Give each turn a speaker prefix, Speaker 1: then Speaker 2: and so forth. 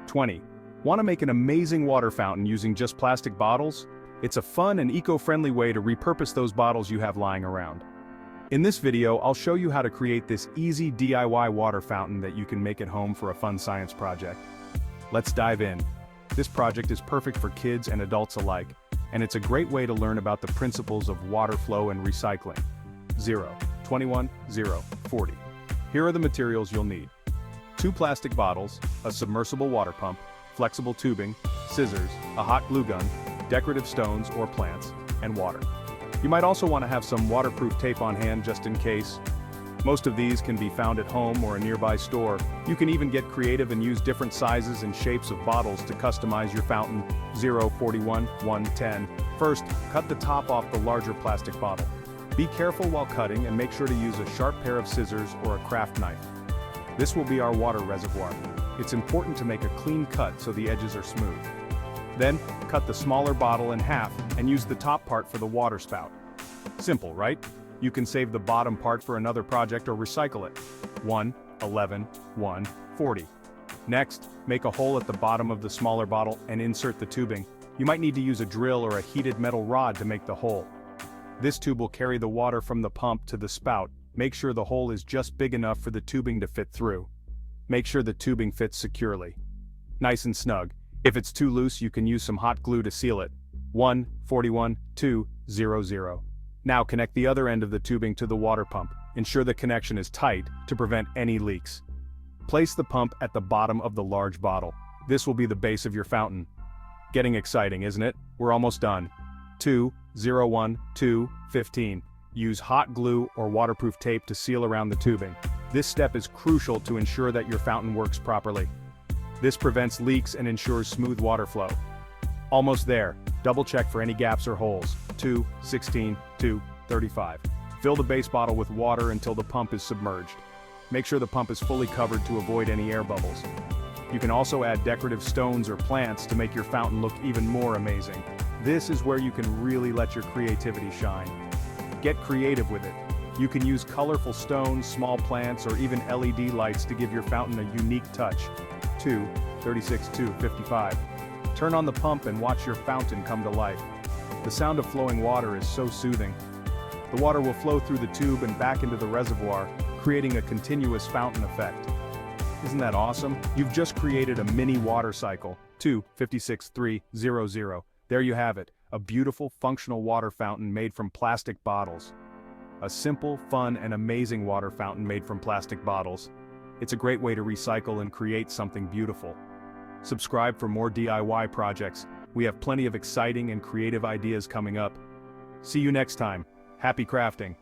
Speaker 1: 20. Want to make an amazing water fountain using just plastic bottles? It's a fun and eco-friendly way to repurpose those bottles you have lying around. In this video, I'll show you how to create this easy DIY water fountain that you can make at home for a fun science project. Let's dive in. This project is perfect for kids and adults alike, and it's a great way to learn about the principles of water flow and recycling. 21, 40. Here are the materials you'll need. 2 plastic bottles, a submersible water pump, flexible tubing, scissors, a hot glue gun, decorative stones or plants, and water. You might also want to have some waterproof tape on hand just in case. Most of these can be found at home or a nearby store. You can even get creative and use different sizes and shapes of bottles to customize your fountain. 41, 110. First, cut the top off the larger plastic bottle. Be careful while cutting and make sure to use a sharp pair of scissors or a craft knife. This will be our water reservoir. It's important to make a clean cut so the edges are smooth. Then, cut the smaller bottle in half and use the top part for the water spout. Simple, right? You can save the bottom part for another project or recycle it. 11, 40. Next, make a hole at the bottom of the smaller bottle and insert the tubing. You might need to use a drill or a heated metal rod to make the hole. This tube will carry the water from the pump to the spout. Make sure the hole is just big enough for the tubing to fit through. Make sure the tubing fits securely. Nice and snug. If it's too loose, you can use some hot glue to seal it. 41, 200. Now connect the other end of the tubing to the water pump. Ensure the connection is tight to prevent any leaks. Place the pump at the bottom of the large bottle. This will be the base of your fountain. Getting exciting, isn't it? We're almost done. 15. Use hot glue or waterproof tape to seal around the tubing. This step is crucial to ensure that your fountain works properly. This prevents leaks and ensures smooth water flow. Almost there. Double check for any gaps or holes. 16, 35. Fill the base bottle with water until the pump is submerged. Make sure the pump is fully covered to avoid any air bubbles. You can also add decorative stones or plants to make your fountain look even more amazing. This is where you can really let your creativity shine. Get creative with it. You can use colorful stones, small plants, or even LED lights to give your fountain a unique touch. 55. Turn on the pump and watch your fountain come to life. The sound of flowing water is so soothing. The water will flow through the tube and back into the reservoir, creating a continuous fountain effect. Isn't that awesome? You've just created a mini water cycle. 300. There you have it, a beautiful, functional water fountain made from plastic bottles. A simple, fun, and amazing water fountain made from plastic bottles. It's a great way to recycle and create something beautiful. Subscribe for more DIY projects. We have plenty of exciting and creative ideas coming up. See you next time. Happy crafting!